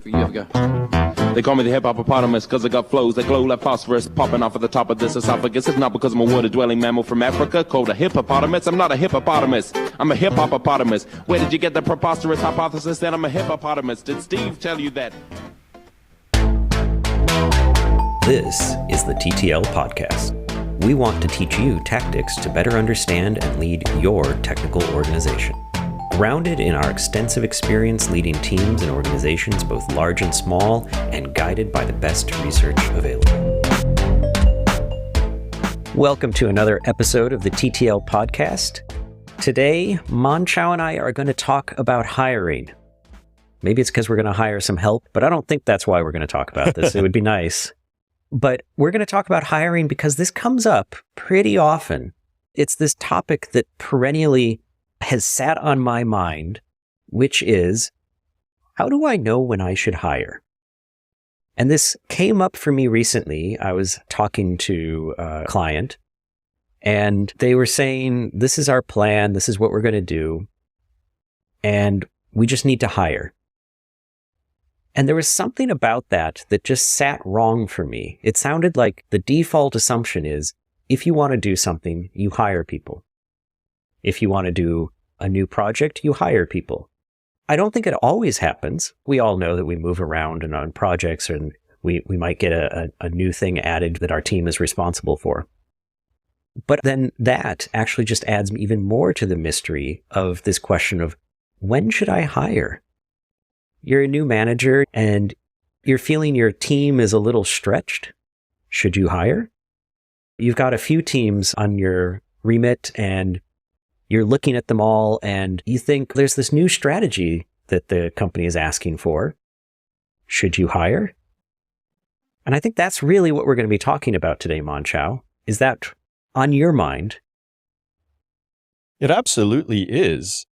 Here we go. They call me the hip-hop-opotamus because I got flows that glow like phosphorus popping off of the top of this esophagus. It's not because I'm a water-dwelling mammal from Africa called a hippopotamus. I'm not a hippopotamus. I'm a hip-hop-opotamus. Where did you get the preposterous hypothesis that I'm a hippopotamus? Did Steve tell you that? This is the TTL Podcast. We want to teach you tactics to better understand and lead your technical organization. Grounded in our extensive experience leading teams and organizations, both large and small, and guided by the best research available. Welcome to another episode of the TTL Podcast. Today, Mon-Chaio and I are going to talk about hiring. Maybe it's because we're going to hire some help, but I don't think that's why we're going to talk about this. It would be nice. But we're going to talk about hiring because this comes up pretty often. It's this topic that perennially has sat on my mind, which is, how do I know when I should hire? And this came up for me recently. I was talking to a client, and they were saying, this is our plan, this is what we're going to do, and we just need to hire. And there was something about that that just sat wrong for me. It sounded like the default assumption is, if you want to do something, you hire people. If you want to do a new project, you hire people. I don't think it always happens. We all know that we move around and on projects, and we might get a new thing added that our team is responsible for. But then that actually just adds even more to the mystery of this question of, when should I hire? You're a new manager and you're feeling your team is a little stretched. Should you hire? You've got a few teams on your remit and you're looking at them all and you think there's this new strategy that the company is asking for. Should you hire? And I think that's really what we're going to be talking about today, Mon-Chaio. Is that on your mind? It absolutely is.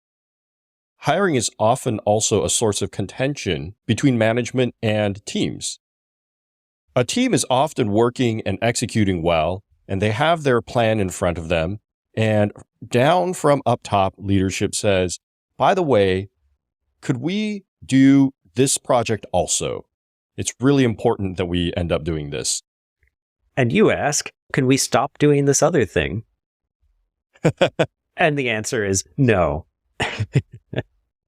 Hiring is often also a source of contention between management and teams. A team is often working and executing well, and they have their plan in front of them. And down from up top, leadership says, by the way, could we do this project also? It's really important that we end up doing this. And you ask, can we stop doing this other thing? And the answer is no.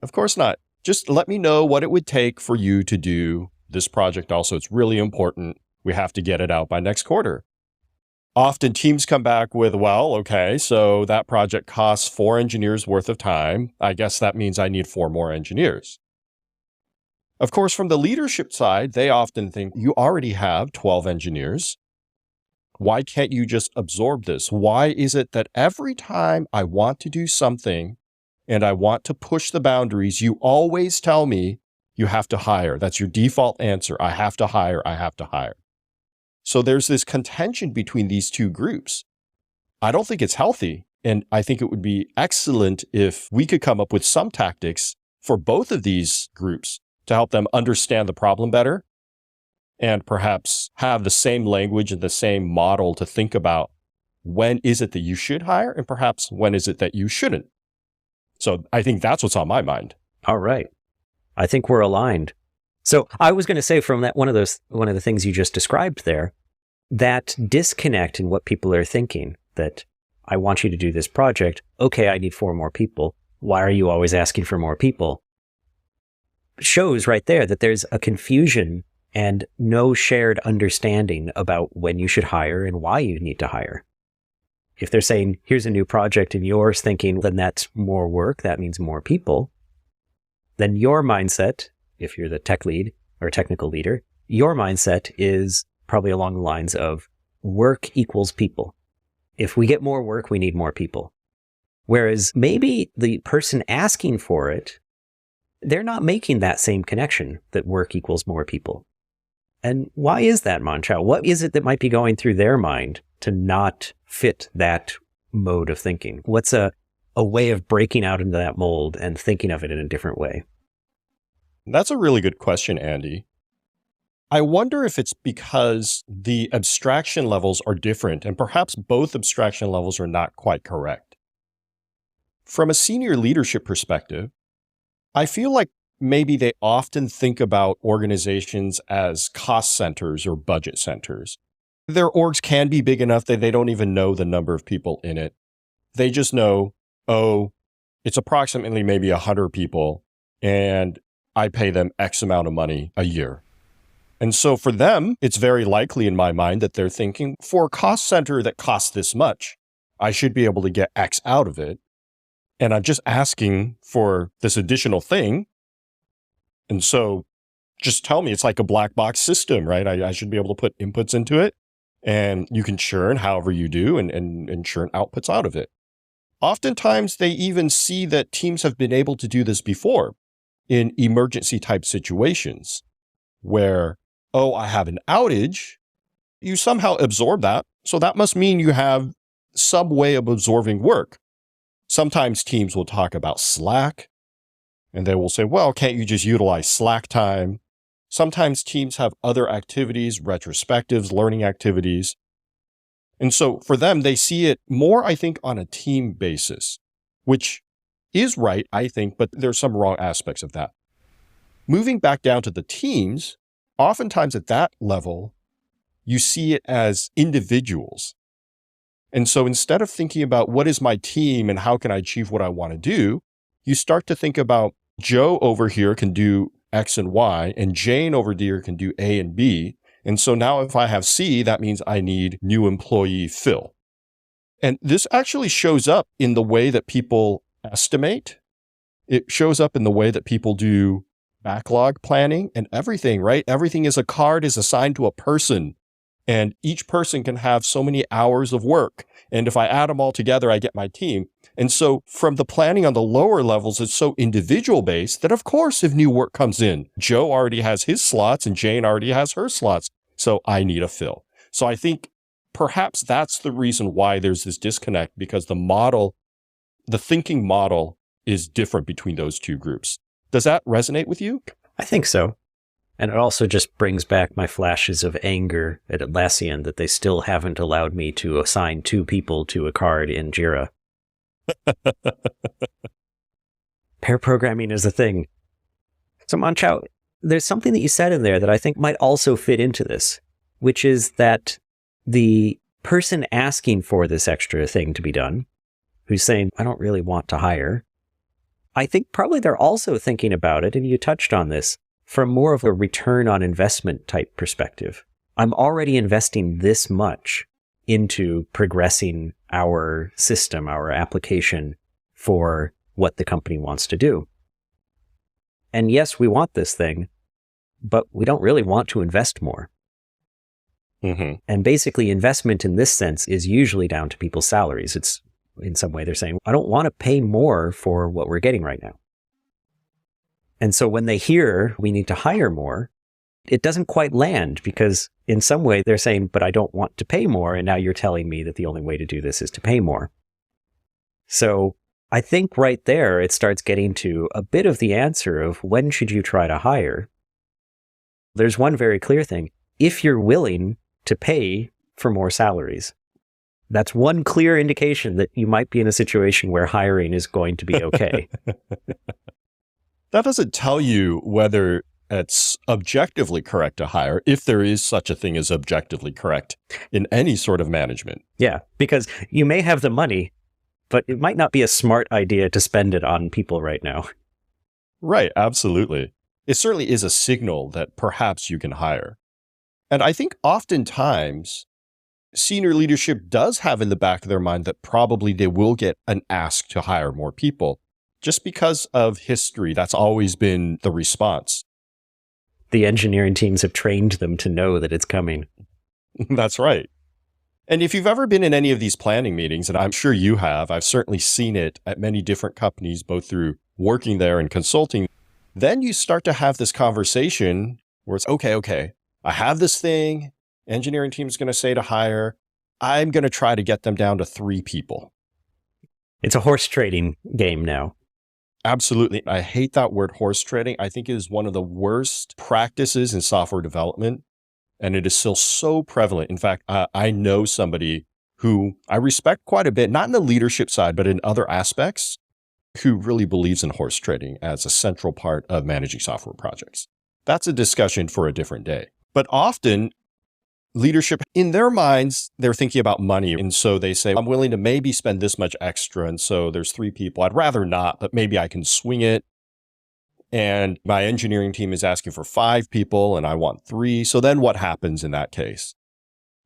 Of course not. Just let me know what it would take for you to do this project also. It's really important. We have to get it out by next quarter. Often teams come back with, well, okay, so that project costs 4 engineers worth of time. I guess that means I need 4 more engineers. Of course, from the leadership side, they often think you already have 12 engineers. Why can't you just absorb this? Why is it that every time I want to do something and I want to push the boundaries, you always tell me you have to hire? That's your default answer. I have to hire. I have to hire. So there's this contention between these two groups. I don't think it's healthy. And I think it would be excellent if we could come up with some tactics for both of these groups to help them understand the problem better and perhaps have the same language and the same model to think about when is it that you should hire and perhaps when is it that you shouldn't. So I think that's what's on my mind. All right. I think we're aligned. So I was going to say from that one of the things you just described there, that disconnect in what people are thinking, that I want you to do this project. Okay, I need 4 more people. Why are you always asking for more people? Shows right there that there's a confusion and no shared understanding about when you should hire and why you need to hire. If they're saying, here's a new project and you're thinking, then that's more work, that means more people, then your mindset, if you're the tech lead or technical leader, your mindset is probably along the lines of work equals people. If we get more work, we need more people. Whereas maybe the person asking for it, they're not making that same connection that work equals more people. And why is that, Mon-Chaio? What is it that might be going through their mind to not fit that mode of thinking? What's a way of breaking out into that mold and thinking of it in a different way? That's a really good question, Andy. I wonder if it's because the abstraction levels are different and perhaps both abstraction levels are not quite correct. From a senior leadership perspective, I feel like maybe they often think about organizations as cost centers or budget centers. Their orgs can be big enough that they don't even know the number of people in it. They just know, oh, it's approximately maybe 100 people, and I pay them X amount of money a year. And so for them, it's very likely in my mind that they're thinking, for a cost center that costs this much, I should be able to get X out of it. And I'm just asking for this additional thing. And so just tell me, it's like a black box system, right? I should be able to put inputs into it, and you can churn however you do and churn outputs out of it. Oftentimes, they even see that teams have been able to do this before in emergency type situations where, oh, I have an outage. You somehow absorb that. So that must mean you have some way of absorbing work. Sometimes teams will talk about Slack, and they will say, well, can't you just utilize Slack time? Sometimes teams have other activities, retrospectives, learning activities. And so for them, they see it more, I think, on a team basis, which is right, I think, but there's some wrong aspects of that. Moving back down to the teams, oftentimes at that level, you see it as individuals. And so instead of thinking about what is my team and how can I achieve what I want to do, you start to think about Joe over here can do X and Y, and Jane over here can do A and B. And so now if I have C, that means I need new employee Phil. And this actually shows up in the way that people estimate. It shows up in the way that people do backlog planning and everything, right? Everything is a card is assigned to a person, and each person can have so many hours of work. And if I add them all together, I get my team. And so from the planning on the lower levels, it's so individual based that of course, if new work comes in, Joe already has his slots and Jane already has her slots. So I need a fill. So I think perhaps that's the reason why there's this disconnect, because the thinking model is different between those two groups. Does that resonate with you? I think so. And it also just brings back my flashes of anger at Atlassian that they still haven't allowed me to assign 2 people to a card in Jira. Pair programming is a thing. So Mon-Chaio, there's something that you said in there that I think might also fit into this, which is that the person asking for this extra thing to be done, who's saying, I don't really want to hire, I think probably they're also thinking about it, and you touched on this, from more of a return on investment type perspective. I'm already investing this much into progressing our system, our application for what the company wants to do. And yes, we want this thing, but we don't really want to invest more. Mm-hmm. And basically investment in this sense is usually down to people's salaries. It's in some way they're saying, I don't want to pay more for what we're getting right now. And so when they hear we need to hire more, it doesn't quite land, because in some way they're saying, but I don't want to pay more. And now you're telling me that the only way to do this is to pay more. So I think right there, it starts getting to a bit of the answer of when should you try to hire? There's one very clear thing. If you're willing to pay for more salaries, that's one clear indication that you might be in a situation where hiring is going to be okay. That doesn't tell you whether it's objectively correct to hire, if there is such a thing as objectively correct in any sort of management. Yeah, because you may have the money, but it might not be a smart idea to spend it on people right now. Right, absolutely. It certainly is a signal that perhaps you can hire. And I think oftentimes senior leadership does have in the back of their mind that probably they will get an ask to hire more people. Just because of history, that's always been the response. The engineering teams have trained them to know that it's coming. That's right. And if you've ever been in any of these planning meetings, and I'm sure you have, I've certainly seen it at many different companies, both through working there and consulting, then you start to have this conversation where it's, okay, I have this thing, engineering team is going to say to hire, I'm going to try to get them down to 3 people. It's a horse trading game now. Absolutely. I hate that word horse trading. I think it is one of the worst practices in software development, and it is still so prevalent. In fact, I know somebody who I respect quite a bit, not in the leadership side, but in other aspects. who really believes in horse trading as a central part of managing software projects. That's a discussion for a different day. But often, leadership, in their minds, they're thinking about money. And so they say, I'm willing to maybe spend this much extra. And so there's 3 people. I'd rather not, but maybe I can swing it. And my engineering team is asking for 5 people and I want 3. So then what happens in that case?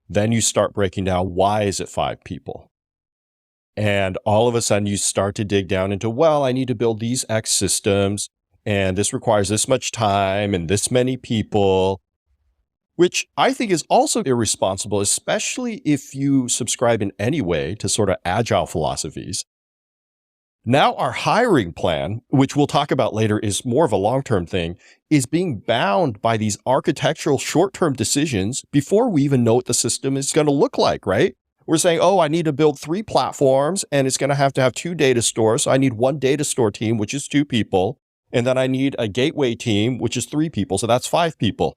Then you start breaking down, why is it 5 people? And all of a sudden you start to dig down into, well, I need to build these X systems and this requires this much time and this many people, which I think is also irresponsible, especially if you subscribe in any way to sort of agile philosophies. Now our hiring plan, which we'll talk about later, is more of a long-term thing, is being bound by these architectural short-term decisions before we even know what the system is going to look like, right? We're saying, oh, I need to build 3 platforms and it's going to have 2 data stores. So I need 1 data store team, which is 2 people. And then I need a gateway team, which is 3 people. So that's 5 people.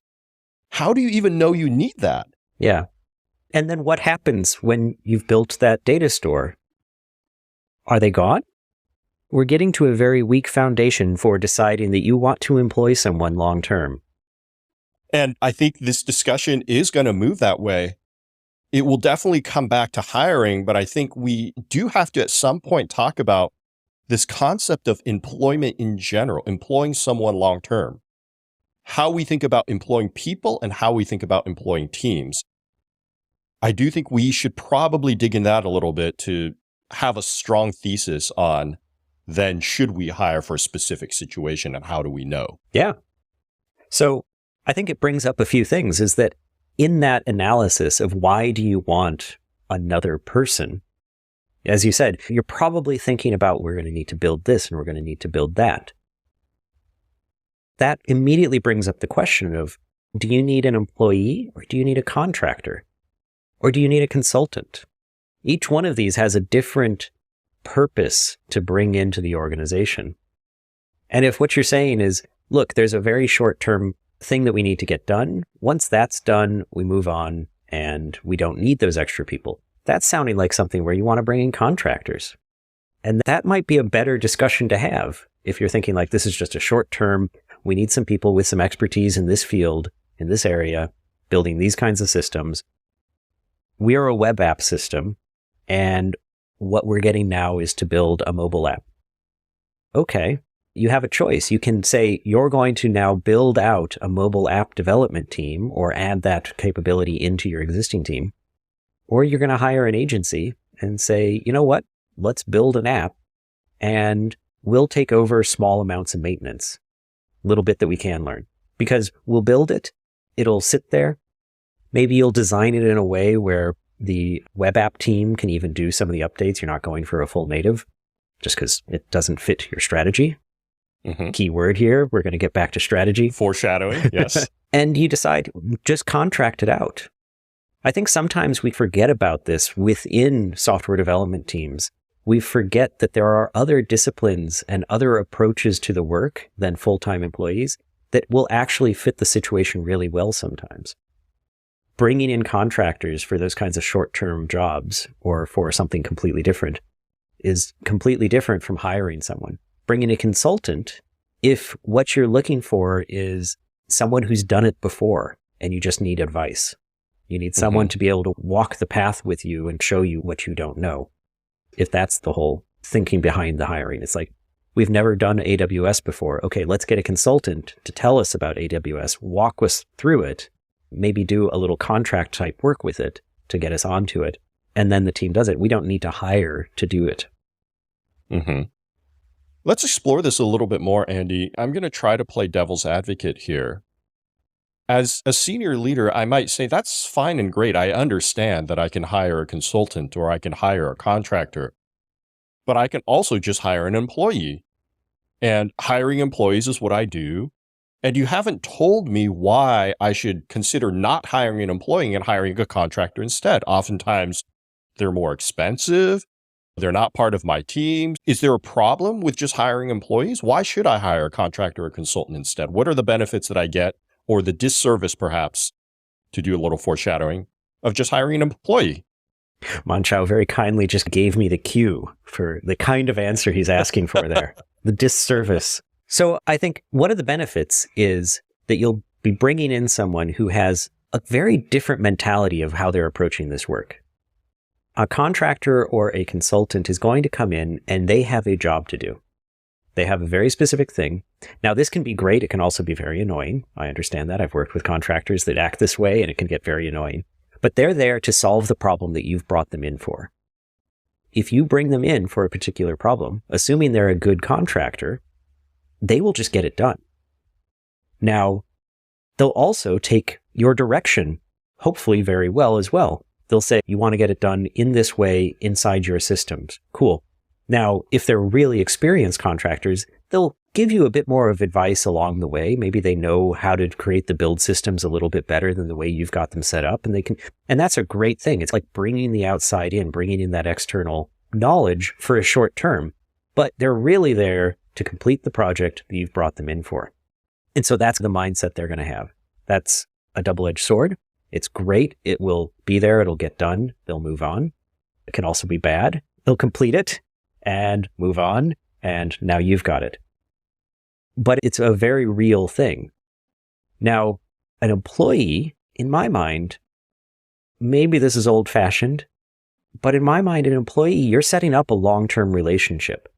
How do you even know you need that? Yeah. And then what happens when you've built that data store? Are they gone? We're getting to a very weak foundation for deciding that you want to employ someone long term. And I think this discussion is going to move that way. It will definitely come back to hiring, but I think we do have to at some point talk about this concept of employment in general, employing someone long term, how we think about employing people and how we think about employing teams. I do think we should probably dig in that a little bit to have a strong thesis on then should we hire for a specific situation and how do we know? Yeah. So I think it brings up a few things, is that in that analysis of why do you want another person, as you said, you're probably thinking about, we're going to need to build this and we're going to need to build that. That immediately brings up the question of, do you need an employee or do you need a contractor? Or do you need a consultant? Each one of these has a different purpose to bring into the organization. And if what you're saying is, look, there's a very short-term thing that we need to get done. Once that's done, we move on and we don't need those extra people. That's sounding like something where you want to bring in contractors. And that might be a better discussion to have if you're thinking like, this is just a short term. We need some people with some expertise in this field, in this area, building these kinds of systems. We are a web app system, and what we're getting now is to build a mobile app. Okay, you have a choice. You can say you're going to now build out a mobile app development team or add that capability into your existing team. Or you're going to hire an agency and say, you know what, let's build an app and we'll take over small amounts of maintenance, a little bit that we can learn. Because we'll build it, it'll sit there. Maybe you'll design it in a way where the web app team can even do some of the updates. You're not going for a full native just because it doesn't fit your strategy. Mm-hmm. Key word here, we're going to get back to strategy. Foreshadowing, yes. And you decide, just contract it out. I think sometimes we forget about this within software development teams. We forget that there are other disciplines and other approaches to the work than full-time employees that will actually fit the situation really well sometimes. Bringing in contractors for those kinds of short-term jobs or for something completely different is completely different from hiring someone. Bringing a consultant, if what you're looking for is someone who's done it before and you just need advice. You need someone to be able to walk the path with you and show you what you don't know. If that's the whole thinking behind the hiring, it's like, we've never done AWS before. Okay, let's get a consultant to tell us about AWS, walk us through it, maybe do a little contract type work with it to get us onto it. And then the team does it. We don't need to hire to do it. Mm-hmm. Let's explore this a little bit more, Andy. I'm going to try to play devil's advocate here. As a senior leader, I might say, that's fine and great. I understand that I can hire a consultant or I can hire a contractor, but I can also just hire an employee. And hiring employees is what I do. And you haven't told me why I should consider not hiring an employee and hiring a contractor instead. Oftentimes, they're more expensive. They're not part of my team. Is there a problem with just hiring employees? Why should I hire a contractor or consultant instead? What are the benefits that I get, or the disservice, perhaps, to do a little foreshadowing, of just hiring an employee? Mon-Chaio very kindly just gave me the cue for the kind of answer he's asking for there. The disservice. So I think one of the benefits is that you'll be bringing in someone who has a very different mentality of how they're approaching this work. A contractor or a consultant is going to come in and they have a job to do. They have a very specific thing. Now, this can be great. It can also be very annoying. I understand that. I've worked with contractors that act this way, and it can get very annoying. But they're there to solve the problem that you've brought them in for. If you bring them in for a particular problem, assuming they're a good contractor, they will just get it done. Now, they'll also take your direction, hopefully very well as well. They'll say, you want to get it done in this way inside your systems. Cool. Now, if they're really experienced contractors, they'll give you a bit more of advice along the way. Maybe they know how to create the build systems a little bit better than the way you've got them set up. And that's a great thing. It's like bringing the outside in, bringing in that external knowledge for a short term, but they're really there to complete the project that you've brought them in for. And so that's the mindset they're going to have. That's a double-edged sword. It's great. It will be there. It'll get done. They'll move on. It can also be bad. They'll complete it and move on. And now you've got it. But it's a very real thing. Now, an employee, in my mind, maybe this is old-fashioned, but in my mind, an employee, you're setting up a long-term relationship.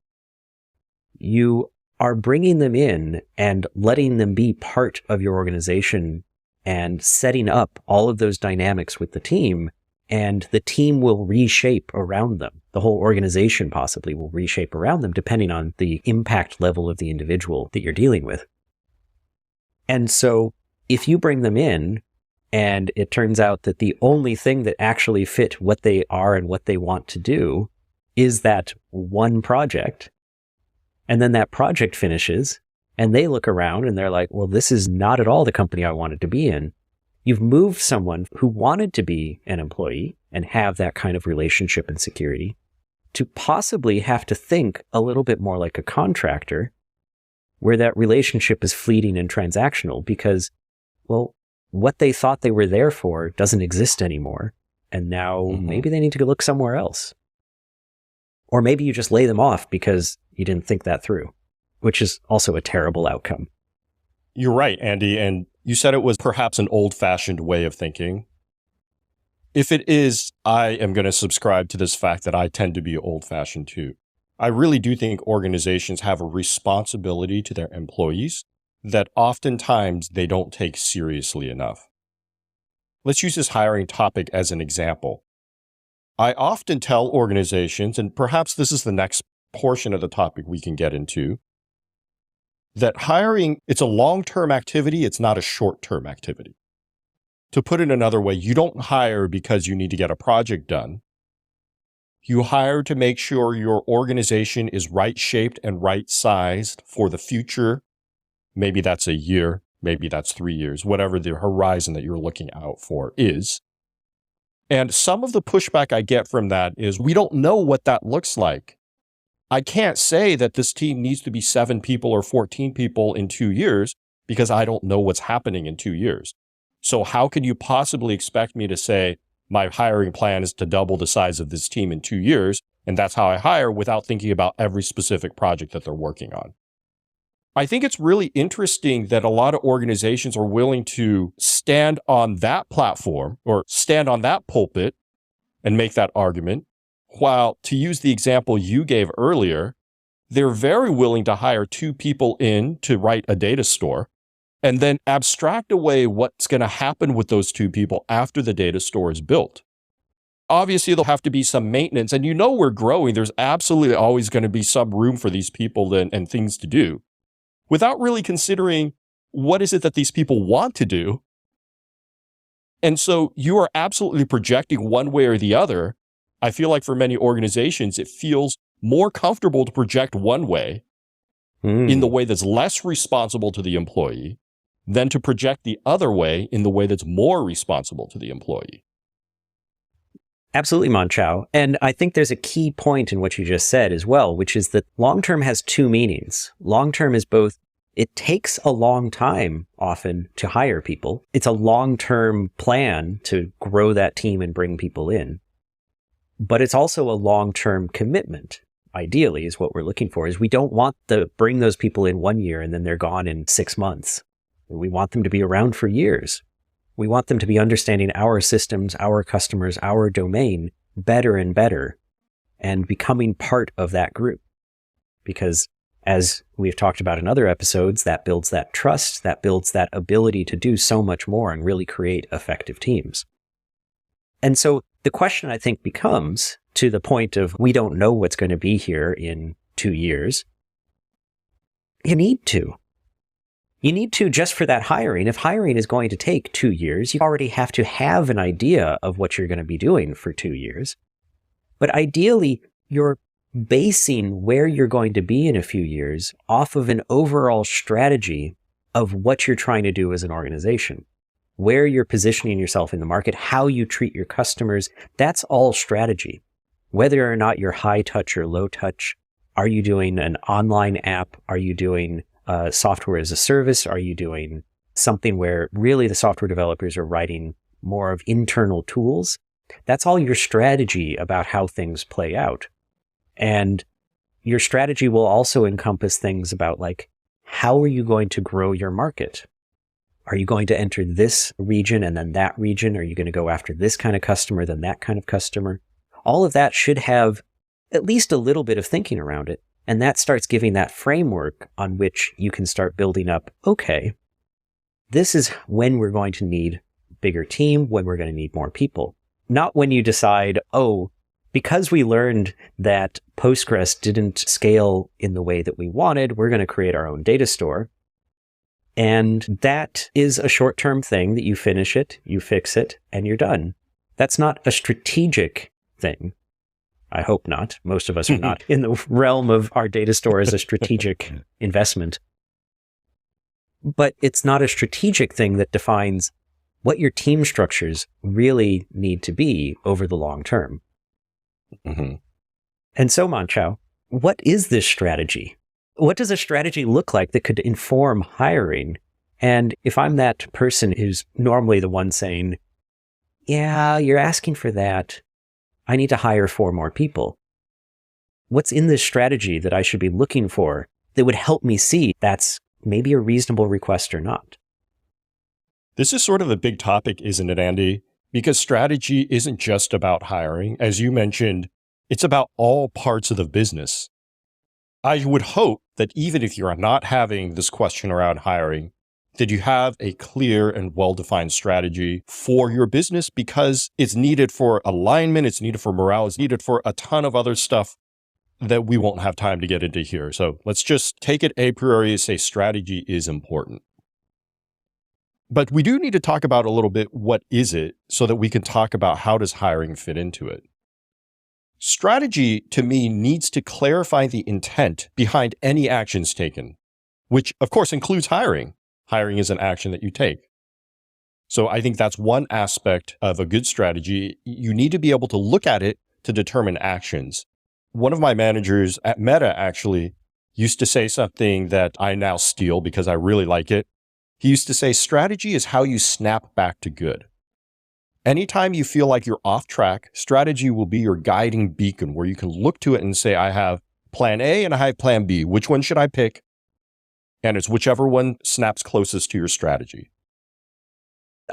You are bringing them in and letting them be part of your organization and setting up all of those dynamics with the team, and the team will reshape around them. The whole organization possibly will reshape around them depending on the impact level of the individual that you're dealing with. And so if you bring them in and it turns out that the only thing that actually fit what they are and what they want to do is that one project, and then that project finishes and they look around and they're like, well, this is not at all the company I wanted to be in. You've moved someone who wanted to be an employee and have that kind of relationship and security to possibly have to think a little bit more like a contractor, where that relationship is fleeting and transactional because, well, what they thought they were there for doesn't exist anymore. And now maybe they need to go look somewhere else. Or maybe you just lay them off because you didn't think that through, which is also a terrible outcome. You're right, Andy. And you said it was perhaps an old-fashioned way of thinking. If it is, I am going to subscribe to this fact that I tend to be old-fashioned too. I really do think organizations have a responsibility to their employees that oftentimes they don't take seriously enough. Let's use this hiring topic as an example. I often tell organizations, and perhaps this is the next portion of the topic we can get into, that hiring, it's a long-term activity, it's not a short-term activity. To put it another way, you don't hire because you need to get a project done. You hire to make sure your organization is right-shaped and right-sized for the future. Maybe that's a year, maybe that's 3 years, whatever the horizon that you're looking out for is. And some of the pushback I get from that is we don't know what that looks like. I can't say that this team needs to be 7 people or 14 people in 2 years because I don't know what's happening in 2 years. So how can you possibly expect me to say my hiring plan is to double the size of this team in 2 years, and that's how I hire without thinking about every specific project that they're working on? I think it's really interesting that a lot of organizations are willing to stand on that platform or stand on that pulpit and make that argument, while, to use the example you gave earlier, they're very willing to hire 2 people in to write a data store and then abstract away what's going to happen with those 2 people after the data store is built. Obviously, there'll have to be some maintenance, and we're growing. There's absolutely always going to be some room for these people and things to do, without really considering what is it that these people want to do. And so you are absolutely projecting one way or the other. I feel like for many organizations, it feels more comfortable to project one way in the way that's less responsible to the employee than to project the other way in the way that's more responsible to the employee. Absolutely, Mon-Chaio. And I think there's a key point in what you just said as well, which is that long-term has 2 meanings. Long-term is both, it takes a long time often to hire people. It's a long-term plan to grow that team and bring people in. But it's also a long-term commitment. Ideally, is what we're looking for, is we don't want to bring those people in 1 year and then they're gone in 6 months. We want them to be around for years. We want them to be understanding our systems, our customers, our domain better and better, and becoming part of that group. Because as we've talked about in other episodes, that builds that trust, that builds that ability to do so much more and really create effective teams. And so the question, I think, becomes, to the point of we don't know what's going to be here in 2 years, you need to. You need to, just for that hiring. If hiring is going to take 2 years, you already have to have an idea of what you're going to be doing for 2 years. But ideally, you're basing where you're going to be in a few years off of an overall strategy of what you're trying to do as an organization, where you're positioning yourself in the market, how you treat your customers. That's all strategy. Whether or not you're high touch or low touch, are you doing an online app? Are you doing software as a service? Are you doing something where really the software developers are writing more of internal tools? That's all your strategy about how things play out. And your strategy will also encompass things about, like, how are you going to grow your market? Are you going to enter this region and then that region? Are you going to go after this kind of customer, then that kind of customer? All of that should have at least a little bit of thinking around it. And that starts giving that framework on which you can start building up, okay, this is when we're going to need a bigger team, when we're going to need more people. Not when you decide, oh, because we learned that Postgres didn't scale in the way that we wanted, we're going to create our own data store. And that is a short-term thing that you finish it, you fix it, and you're done. That's not a strategic thing. I hope not. Most of us are not in the realm of our data store as a strategic investment. But it's not a strategic thing that defines what your team structures really need to be over the long term. Mm-hmm. And so, Mon-Chaio, what is this strategy? What does a strategy look like that could inform hiring? And if I'm that person who's normally the one saying, yeah, you're asking for that, I need to hire 4 more people. What's in this strategy that I should be looking for that would help me see that's maybe a reasonable request or not? This is sort of a big topic, isn't it, Andy? Because strategy isn't just about hiring. As you mentioned, it's about all parts of the business. I would hope that even if you're not having this question around hiring, that you have a clear and well-defined strategy for your business, because it's needed for alignment, it's needed for morale, it's needed for a ton of other stuff that we won't have time to get into here. So let's just take it a priori and say strategy is important. But we do need to talk about a little bit what is it, so that we can talk about how does hiring fit into it. Strategy, to me, needs to clarify the intent behind any actions taken, which of course includes hiring. Hiring is an action that you take. So I think that's one aspect of a good strategy. You need to be able to look at it to determine actions. One of my managers at Meta actually used to say something that I now steal because I really like it. He used to say, strategy is how you snap back to good. Anytime you feel like you're off track, strategy will be your guiding beacon where you can look to it and say, I have plan A and I have plan B. Which one should I pick? And it's whichever one snaps closest to your strategy.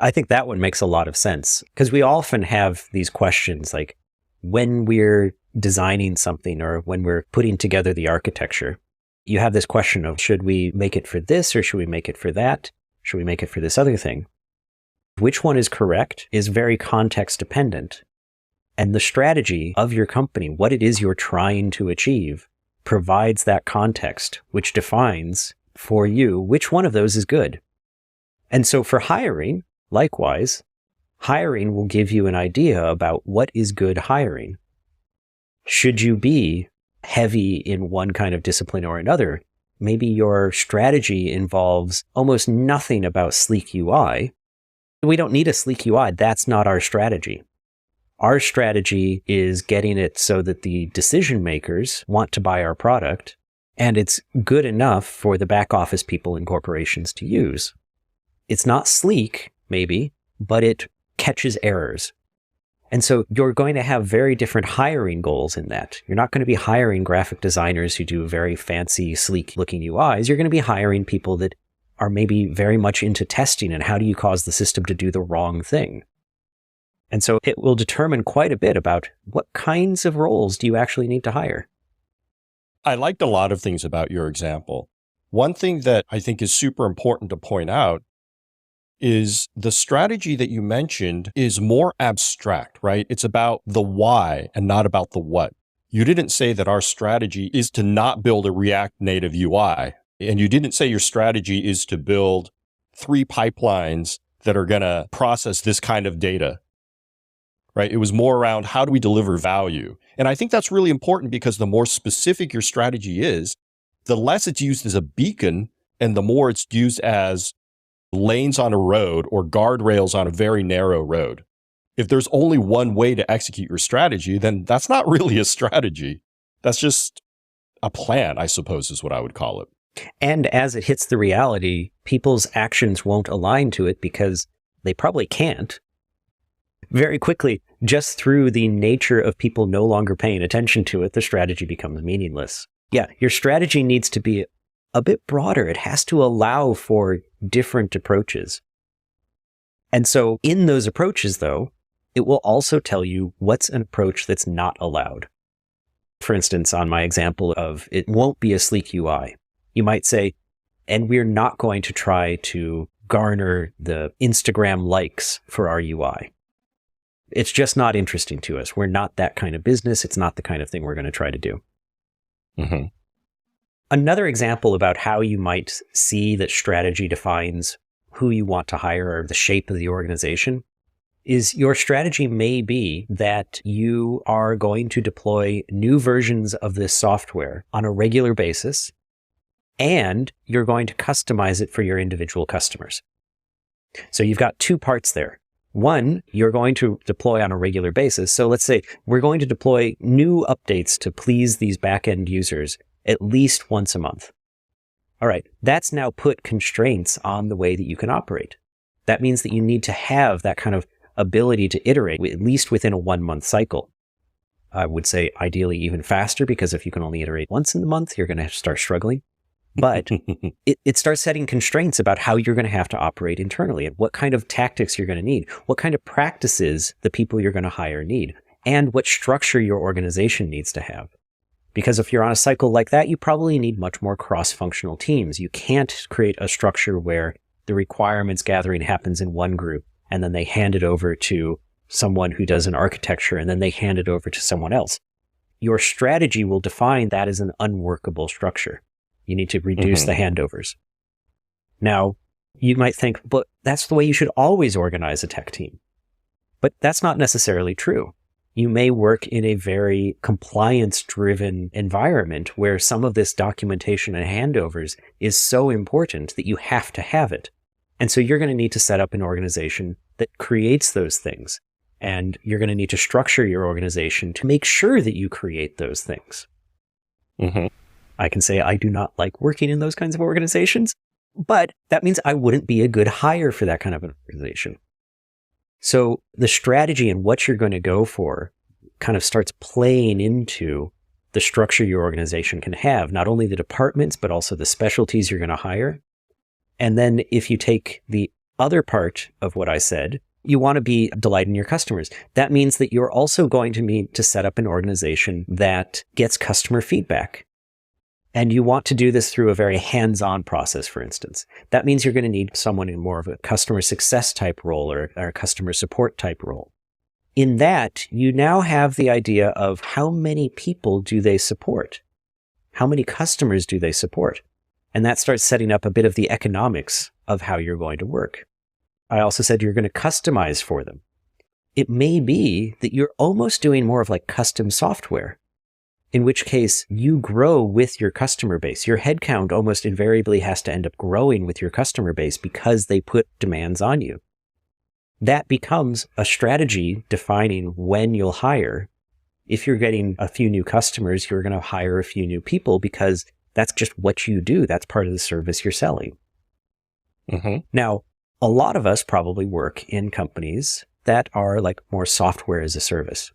I think that one makes a lot of sense, because we often have these questions like when we're designing something or when we're putting together the architecture, you have this question of, should we make it for this or should we make it for that? Should we make it for this other thing? Which one is correct is very context dependent. And the strategy of your company, what it is you're trying to achieve, provides that context, which defines for you which one of those is good. And so for hiring, likewise, hiring will give you an idea about what is good hiring. Should you be heavy in one kind of discipline or another? Maybe your strategy involves almost nothing about sleek UI. We don't need a sleek UI. That's not our strategy. Our strategy is getting it so that the decision makers want to buy our product, and it's good enough for the back office people in corporations to use. It's not sleek, maybe, but it catches errors. And so you're going to have very different hiring goals in that. You're not going to be hiring graphic designers who do very fancy, sleek looking UIs. You're going to be hiring people that are maybe very much into testing and how do you cause the system to do the wrong thing. And so it will determine quite a bit about what kinds of roles do you actually need to hire. I liked a lot of things about your example. One thing that I think is super important to point out is the strategy that you mentioned is more abstract, right? It's about the why and not about the what. You didn't say that our strategy is to not build a React Native UI. And you didn't say your strategy is to build 3 pipelines that are going to process this kind of data, right? It was more around how do we deliver value? And I think that's really important because the more specific your strategy is, the less it's used as a beacon and the more it's used as lanes on a road or guardrails on a very narrow road. If there's only one way to execute your strategy, then that's not really a strategy. That's just a plan, I suppose, is what I would call it. And as it hits the reality, people's actions won't align to it because they probably can't. Very quickly, just through the nature of people no longer paying attention to it, the strategy becomes meaningless. Yeah, your strategy needs to be a bit broader. It has to allow for different approaches. And so in those approaches, though, it will also tell you what's an approach that's not allowed. For instance, on my example of it won't be a sleek UI, you might say, and we're not going to try to garner the Instagram likes for our UI. It's just not interesting to us. We're not that kind of business. It's not the kind of thing we're going to try to do. Mm-hmm. Another example about how you might see that strategy defines who you want to hire or the shape of the organization is your strategy may be that you are going to deploy new versions of this software on a regular basis, and you're going to customize it for your individual customers. So you've got 2 parts there. One, you're going to deploy on a regular basis. So let's say we're going to deploy new updates to please these back-end users at least once a month. All right, that's now put constraints on the way that you can operate. That means that you need to have that kind of ability to iterate, at least within a 1-month cycle. I would say ideally even faster, because if you can only iterate once in the month, you're going to start struggling. But it starts setting constraints about how you're going to have to operate internally and what kind of tactics you're going to need, what kind of practices the people you're going to hire need, and what structure your organization needs to have. Because if you're on a cycle like that, you probably need much more cross-functional teams. You can't create a structure where the requirements gathering happens in one group, and then they hand it over to someone who does an architecture, and then they hand it over to someone else. Your strategy will define that as an unworkable structure. You need to reduce the handovers. Now, you might think, but that's the way you should always organize a tech team. But that's not necessarily true. You may work in a very compliance-driven environment where some of this documentation and handovers is so important that you have to have it. And so you're going to need to set up an organization that creates those things. And you're going to need to structure your organization to make sure that you create those things. Mm-hmm. I can say I do not like working in those kinds of organizations, but that means I wouldn't be a good hire for that kind of an organization. So the strategy and what you're going to go for kind of starts playing into the structure your organization can have, not only the departments, but also the specialties you're going to hire. And then if you take the other part of what I said, you want to be delighting your customers. That means that you're also going to need to set up an organization that gets customer feedback. And you want to do this through a very hands-on process, for instance. That means you're going to need someone in more of a customer success type role or a customer support type role. In that, you now have the idea of how many people do they support? How many customers do they support? And that starts setting up a bit of the economics of how you're going to work. I also said you're going to customize for them. It may be that you're almost doing more of like custom software, in which case you grow with your customer base. Your headcount almost invariably has to end up growing with your customer base because they put demands on you. That becomes a strategy defining when you'll hire. If you're getting a few new customers, you're going to hire a few new people because that's just what you do. That's part of the service you're selling. Mm-hmm. Now, a lot of us probably work in companies that are like more software as a service.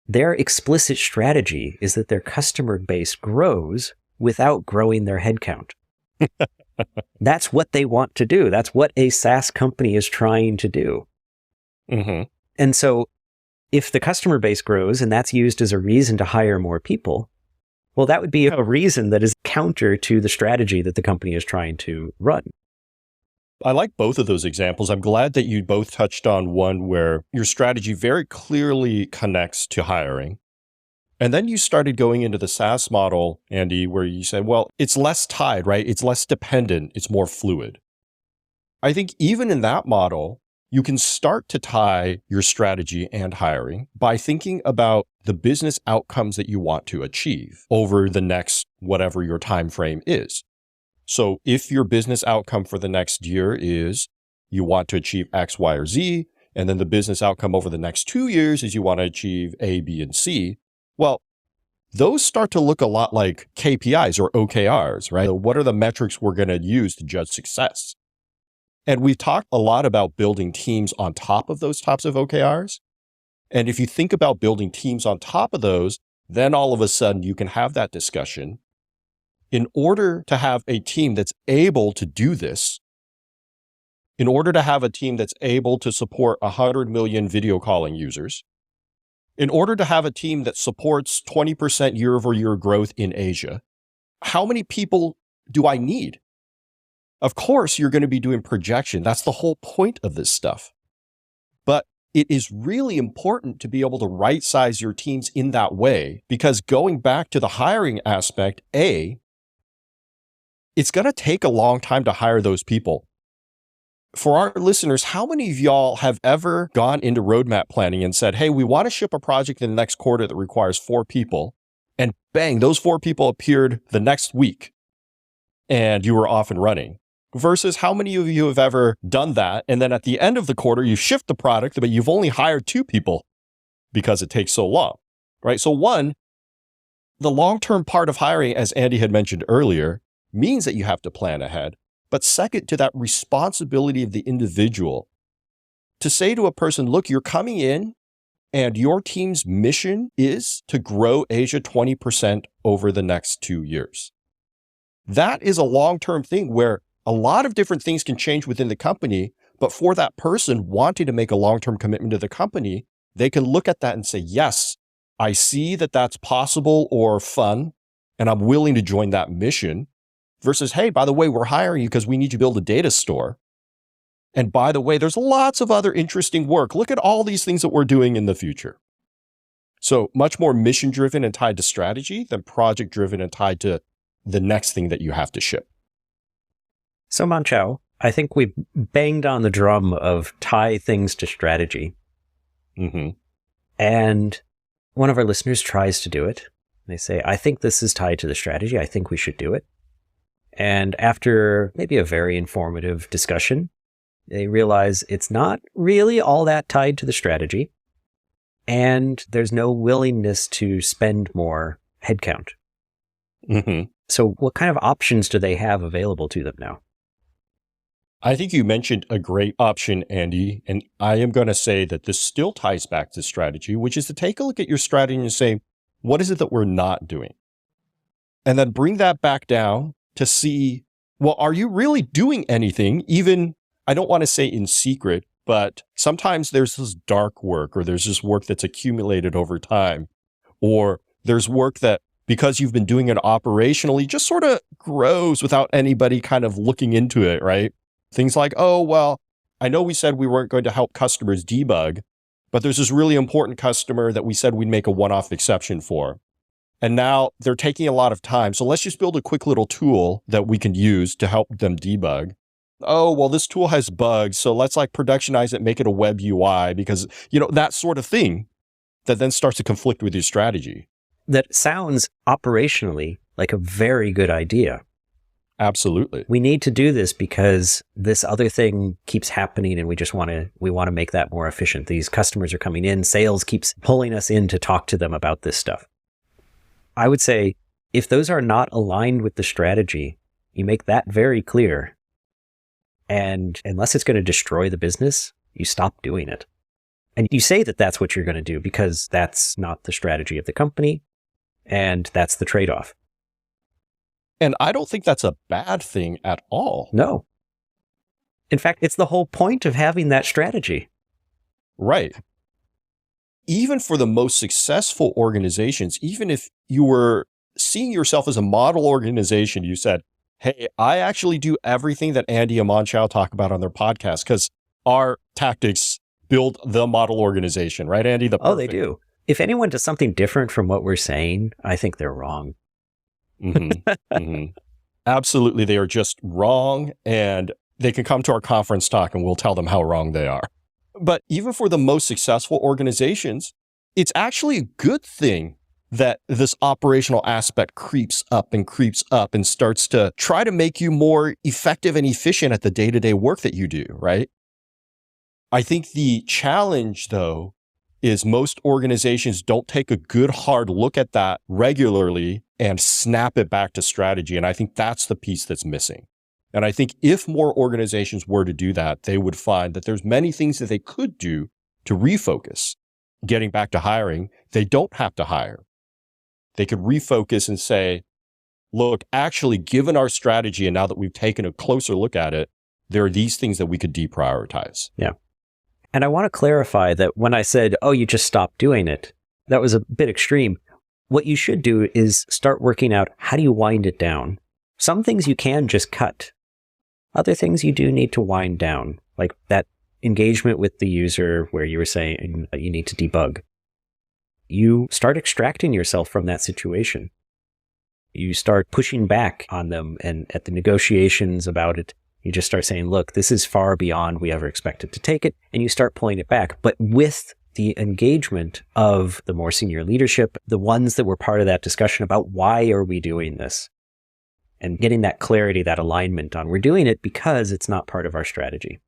Their explicit strategy is that their customer base grows without growing their headcount. That's what they want to do. That's what a SaaS company is trying to do. Mm-hmm. And so if the customer base grows and that's used as a reason to hire more people, well, that would be a reason that is counter to the strategy that the company is trying to run. I like both of those examples. I'm glad that you both touched on one where your strategy very clearly connects to hiring. And then you started going into the SaaS model, Andy, where you said, well, it's less tied, right? It's less dependent. It's more fluid. I think even in that model, you can start to tie your strategy and hiring by thinking about the business outcomes that you want to achieve over the next whatever your time frame is. So if your business outcome for the next year is you want to achieve X, Y, or Z, and then the business outcome over the next 2 years is you want to achieve A, B, and C, well, those start to look a lot like KPIs or OKRs, right? So what are the metrics we're going to use to judge success? And we've talked a lot about building teams on top of those types of OKRs. And if you think about building teams on top of those, then all of a sudden you can have that discussion. In order to have a team that's able to do this, in order to have a team that's able to support 100 million video calling users, in order to have a team that supports 20% year-over-year growth in Asia, how many people do I need? Of course, you're going to be doing projection. That's the whole point of this stuff. But it is really important to be able to right-size your teams in that way, because going back to the hiring aspect, it's going to take a long time to hire those people. For our listeners, how many of y'all have ever gone into roadmap planning and said, hey, we want to ship a project in the next quarter that requires 4 people, and bang, those 4 people appeared the next week and you were off and running? Versus how many of you have ever done that, and then at the end of the quarter, you shift the product, but you've only hired 2 people because it takes so long, right? So one, the long-term part of hiring, as Andy had mentioned earlier, means that you have to plan ahead. But second to that responsibility of the individual to say to a person, look, you're coming in and your team's mission is to grow Asia 20% over the next 2 years. That is a long-term thing where a lot of different things can change within the company, but for that person wanting to make a long-term commitment to the company, they can look at that and say, yes, I see that that's possible or fun, and I'm willing to join that mission. Versus, hey, by the way, we're hiring you because we need you to build a data store. And by the way, there's lots of other interesting work. Look at all these things that we're doing in the future. So much more mission-driven and tied to strategy than project-driven and tied to the next thing that you have to ship. So Mon-Chaio, I think we've banged on the drum of tie things to strategy. Mm-hmm. And one of our listeners tries to do it. They say, I think this is tied to the strategy. I think we should do it. And after maybe a very informative discussion, they realize it's not really all that tied to the strategy. And there's no willingness to spend more headcount. Mm-hmm. So what kind of options do they have available to them now? I think you mentioned a great option, Andy, and I am going to say that this still ties back to strategy, which is to take a look at your strategy and say, what is it that we're not doing? And then bring that back down to see, well, are you really doing anything? Even, I don't want to say in secret, but sometimes there's this dark work, or there's this work that's accumulated over time, or there's work that because you've been doing it operationally just sort of grows without anybody kind of looking into it, right? Things like, oh, well, I know we said we weren't going to help customers debug, but there's this really important customer that we said we'd make a one-off exception for. And now they're taking a lot of time. So let's just build a quick little tool that we can use to help them debug. Oh, well, this tool has bugs. So let's like productionize it, make it a web UI because, that sort of thing that then starts to conflict with your strategy. That sounds operationally like a very good idea. Absolutely. We need to do this because this other thing keeps happening and we want to make that more efficient. These customers are coming in, sales keeps pulling us in to talk to them about this stuff. I would say if those are not aligned with the strategy, you make that very clear. And unless it's going to destroy the business, you stop doing it. And you say that that's what you're going to do because that's not the strategy of the company, and that's the trade-off. And I don't think that's a bad thing at all. No. In fact, it's the whole point of having that strategy. Right. Even for the most successful organizations, even if you were seeing yourself as a model organization, you said, hey, I actually do everything that Andy and Mon-Chaio talk about on their podcast because our tactics build the model organization, right, Andy? Oh, they do. If anyone does something different from what we're saying, I think they're wrong. Absolutely. They are just wrong, and they can come to our conference talk and we'll tell them how wrong they are. But even for the most successful organizations, it's actually a good thing that this operational aspect creeps up and starts to try to make you more effective and efficient at the day-to-day work that you do, right? I think the challenge, though, is most organizations don't take a good hard look at that regularly and snap it back to strategy. And I think that's the piece that's missing. And I think if more organizations were to do that, they would find that there's many things that they could do to refocus. Getting back to hiring, they don't have to hire. They could refocus and say, look, actually, given our strategy, and now that we've taken a closer look at it, there are these things that we could deprioritize. Yeah. And I want to clarify that when I said, oh, you just stopped doing it, that was a bit extreme. What you should do is start working out, how do you wind it down? Some things you can just cut. Other things you do need to wind down, like that engagement with the user where you were saying you need to debug. You start extracting yourself from that situation. You start pushing back on them, and at the negotiations about it, you just start saying, look, this is far beyond we ever expected to take it, and you start pulling it back. But with the engagement of the more senior leadership, the ones that were part of that discussion about why are we doing this, and getting that clarity, that alignment on we're doing it because it's not part of our strategy.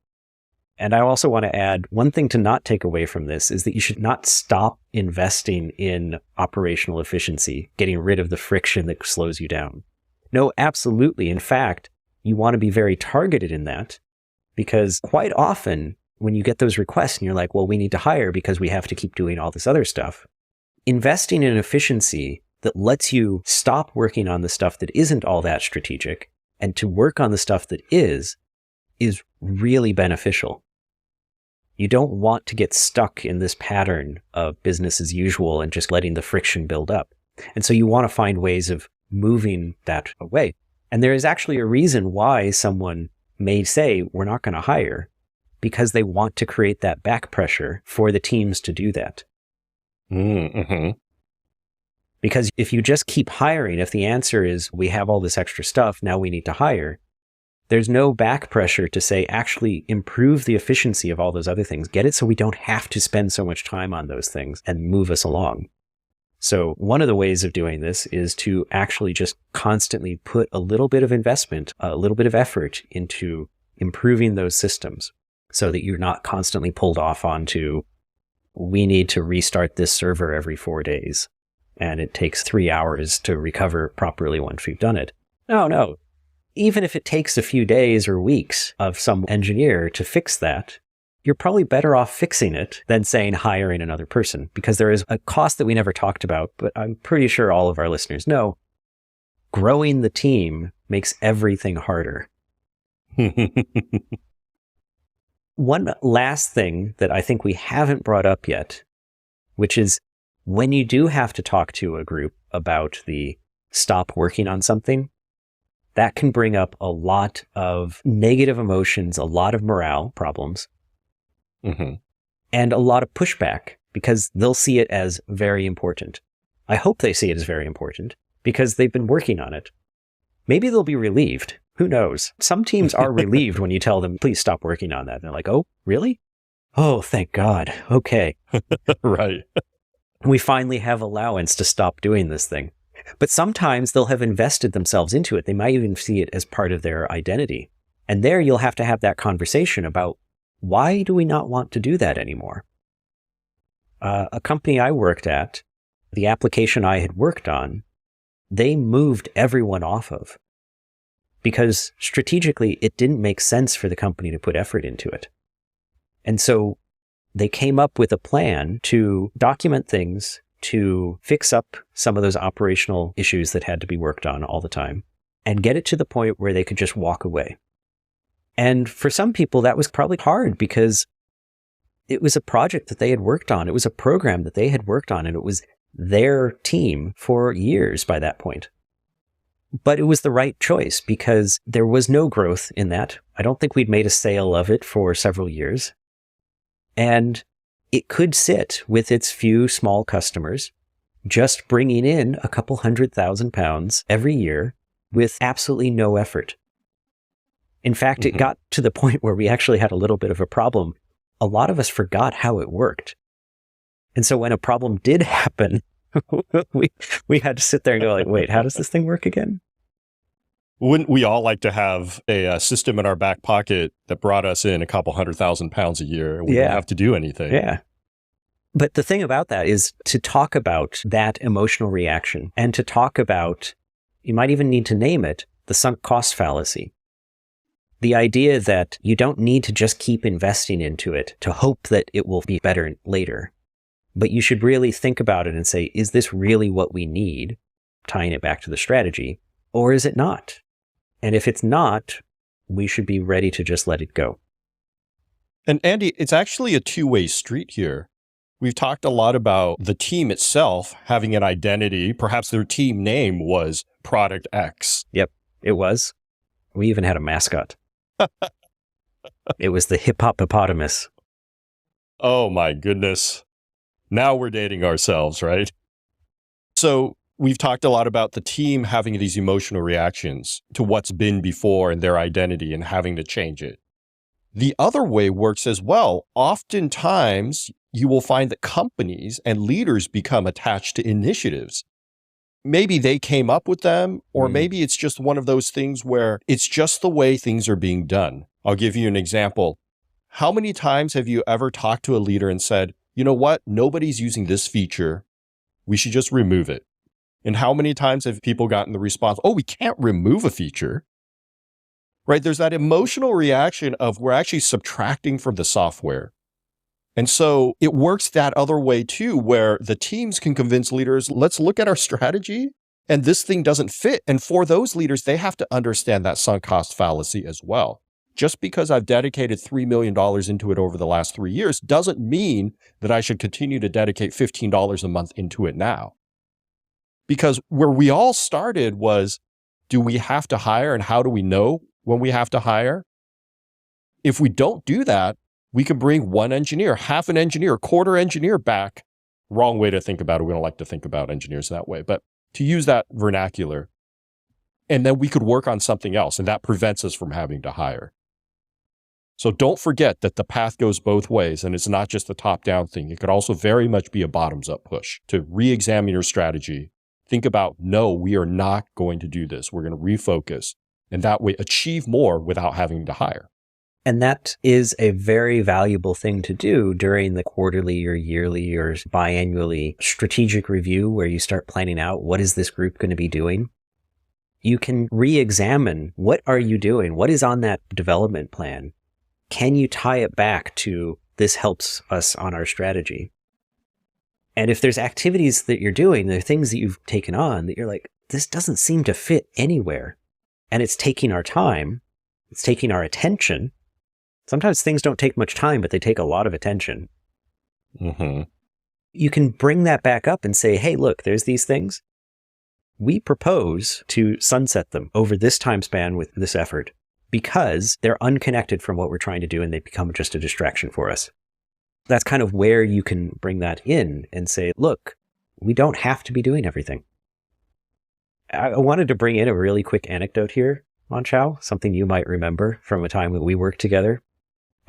And I also want to add one thing to not take away from this is that you should not stop investing in operational efficiency, getting rid of the friction that slows you down. No, absolutely. In fact, you want to be very targeted in that, because quite often when you get those requests and you're like, well, we need to hire because we have to keep doing all this other stuff, investing in efficiency that lets you stop working on the stuff that isn't all that strategic and to work on the stuff that is really beneficial. You don't want to get stuck in this pattern of business as usual and just letting the friction build up. And so you want to find ways of moving that away. And there is actually a reason why someone may say, we're not going to hire, because they want to create that back pressure for the teams to do that. Mm-hmm. Because if you just keep hiring, if the answer is, we have all this extra stuff, now we need to hire, there's no back pressure to say, actually improve the efficiency of all those other things. Get it so we don't have to spend so much time on those things and move us along. So one of the ways of doing this is to actually just constantly put a little bit of investment, a little bit of effort into improving those systems so that you're not constantly pulled off onto, we need to restart this server every 4 days, and it takes 3 hours to recover properly once we've done it. No. Even if it takes a few days or weeks of some engineer to fix that, you're probably better off fixing it than saying hiring another person, because there is a cost that we never talked about, but I'm pretty sure all of our listeners know. Growing the team makes everything harder. One last thing that I think we haven't brought up yet, which is when you do have to talk to a group about the stop working on something, that can bring up a lot of negative emotions, a lot of morale problems, and a lot of pushback, because they'll see it as very important. I hope they see it as very important because they've been working on it. Maybe they'll be relieved. Who knows? Some teams are relieved when you tell them, please stop working on that. And they're like, oh, really? Oh, thank God. Okay. Right. We finally have allowance to stop doing this thing. But sometimes they'll have invested themselves into it. They might even see it as part of their identity. And there you'll have to have that conversation about, why do we not want to do that anymore? A company I worked at, the application I had worked on, they moved everyone off of because strategically it didn't make sense for the company to put effort into it. And so they came up with a plan to document things, to fix up some of those operational issues that had to be worked on all the time, and get it to the point where they could just walk away. And for some people, that was probably hard because it was a project that they had worked on. It was a program that they had worked on, and it was their team for years by that point. But it was the right choice because there was no growth in that. I don't think we'd made a sale of it for several years. And it could sit with its few small customers, just bringing in a couple £100,000 every year with absolutely no effort. In fact, it got to the point where we actually had a little bit of a problem. A lot of us forgot how it worked. And so when a problem did happen, we had to sit there and go like, wait, how does this thing work again? Wouldn't we all like to have a system in our back pocket that brought us in a couple £100,000 a year? We didn't have to do anything. Yeah. But the thing about that is to talk about that emotional reaction and to talk about, you might even need to name it, the sunk cost fallacy. The idea that you don't need to just keep investing into it to hope that it will be better later. But you should really think about it and say, is this really what we need? Tying it back to the strategy, or is it not? And if it's not, we should be ready to just let it go. And Andy, it's actually a two-way street here. We've talked a lot about the team itself having an identity. Perhaps their team name was Product X. Yep, it was. We even had a mascot. It was the hippopotamus. Oh my goodness. Now we're dating ourselves, right? So we've talked a lot about the team having these emotional reactions to what's been before and their identity and having to change it. The other way works as well. Oftentimes, you will find that companies and leaders become attached to initiatives. Maybe they came up with them, or maybe it's just one of those things where it's just the way things are being done. I'll give you an example. How many times have you ever talked to a leader and said, you know what? Nobody's using this feature. We should just remove it. And how many times have people gotten the response, oh, we can't remove a feature, right? There's that emotional reaction of we're actually subtracting from the software. And so it works that other way too, where the teams can convince leaders, let's look at our strategy and this thing doesn't fit. And for those leaders, they have to understand that sunk cost fallacy as well. Just because I've dedicated $3 million into it over the last 3 years doesn't mean that I should continue to dedicate $15 a month into it now. Because where we all started was, do we have to hire and how do we know when we have to hire? If we don't do that, we can bring one engineer, half an engineer, quarter engineer back. Wrong way to think about it. We don't like to think about engineers that way, but to use that vernacular. And then we could work on something else, and that prevents us from having to hire. So don't forget that the path goes both ways, and it's not just a top-down thing. It could also very much be a bottoms-up push to re-examine your strategy. Think about, no, we are not going to do this. We're going to refocus, and that way achieve more without having to hire. And that is a very valuable thing to do during the quarterly or yearly or biannually strategic review where you start planning out what is this group going to be doing. You can re-examine what are you doing? What is on that development plan? Can you tie it back to this helps us on our strategy? And if there's activities that you're doing, there are things that you've taken on that you're like, this doesn't seem to fit anywhere. And it's taking our time. It's taking our attention. Sometimes things don't take much time, but they take a lot of attention. You can bring that back up and say, hey, look, there's these things. We propose to sunset them over this time span with this effort because they're unconnected from what we're trying to do and they become just a distraction for us. That's kind of where you can bring that in and say, look, we don't have to be doing everything. I wanted to bring in a really quick anecdote here, Mon-Chaio, something you might remember from a time when we worked together.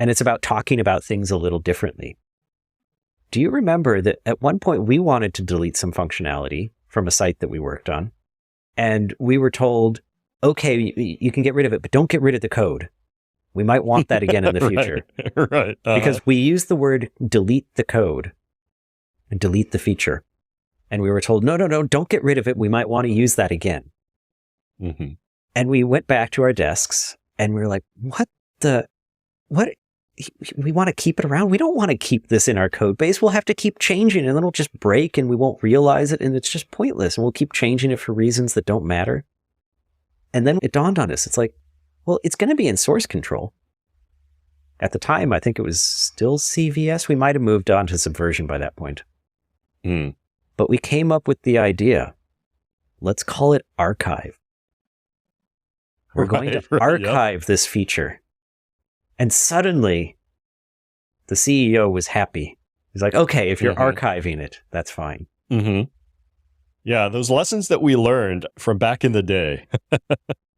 And it's about talking about things a little differently. Do you remember that at one point we wanted to delete some functionality from a site that we worked on? And we were told, okay, you can get rid of it, but don't get rid of the code. We might want that again in the future. Right. Because we used the word delete the code and delete the feature. And we were told, no, don't get rid of it. We might want to use that again. And we went back to our desks and we were like, what we want to keep it around. We don't want to keep this in our code base. We'll have to keep changing it, and then it'll just break and we won't realize it, and it's just pointless. And we'll keep changing it for reasons that don't matter. And then it dawned on us. It's like, well, it's going to be in source control. At the time, I think it was still CVS. We might have moved on to Subversion by that point. But we came up with the idea. Let's call it archive. We're going to archive this feature. And suddenly, the CEO was happy. He's like, okay, if you're archiving it, that's fine. Yeah, those lessons that we learned from back in the day.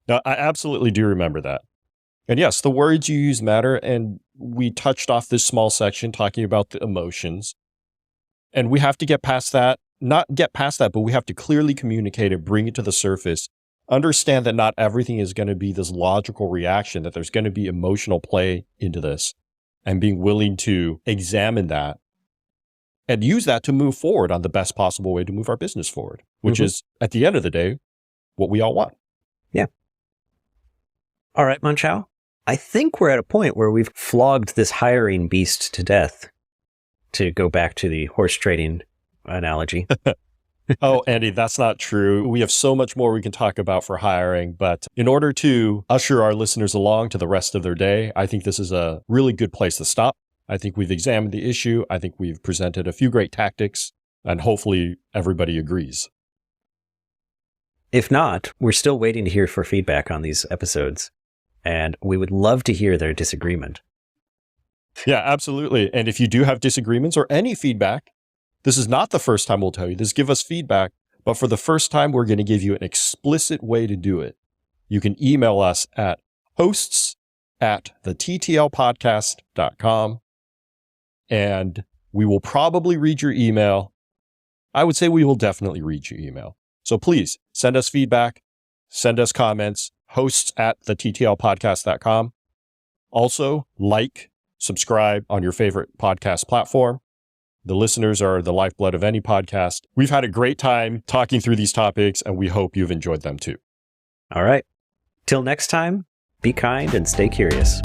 No, I absolutely do remember that. And yes, the words you use matter. And we touched off this small section talking about the emotions. And we have to get past that. Not get past that, but we have to clearly communicate it, bring it to the surface. Understand that not everything is going to be this logical reaction, that there's going to be emotional play into this, and being willing to examine that and use that to move forward on the best possible way to move our business forward, which is, at the end of the day, what we all want. Yeah. All right, Mon-Chaio. I think we're at a point where we've flogged this hiring beast to death, to go back to the horse trading analogy. Oh, Andy, that's not true. We have so much more we can talk about for hiring, but in order to usher our listeners along to the rest of their day, I think this is a really good place to stop. I think we've examined the issue. I think we've presented a few great tactics, and hopefully everybody agrees. If not, we're still waiting to hear for feedback on these episodes, and we would love to hear their disagreement. Yeah, absolutely. And if you do have disagreements or any feedback, this is not the first time we'll tell you this. Give us feedback, but for the first time, we're going to give you an explicit way to do it. You can email us at hosts@thettlpodcast.com, and we will probably read your email. I would say we will definitely read your email. So please send us feedback, send us comments, hosts@thettlpodcast.com. Also, subscribe on your favorite podcast platform. The listeners are the lifeblood of any podcast. We've had a great time talking through these topics, and we hope you've enjoyed them too. All right. Till next time, be kind and stay curious.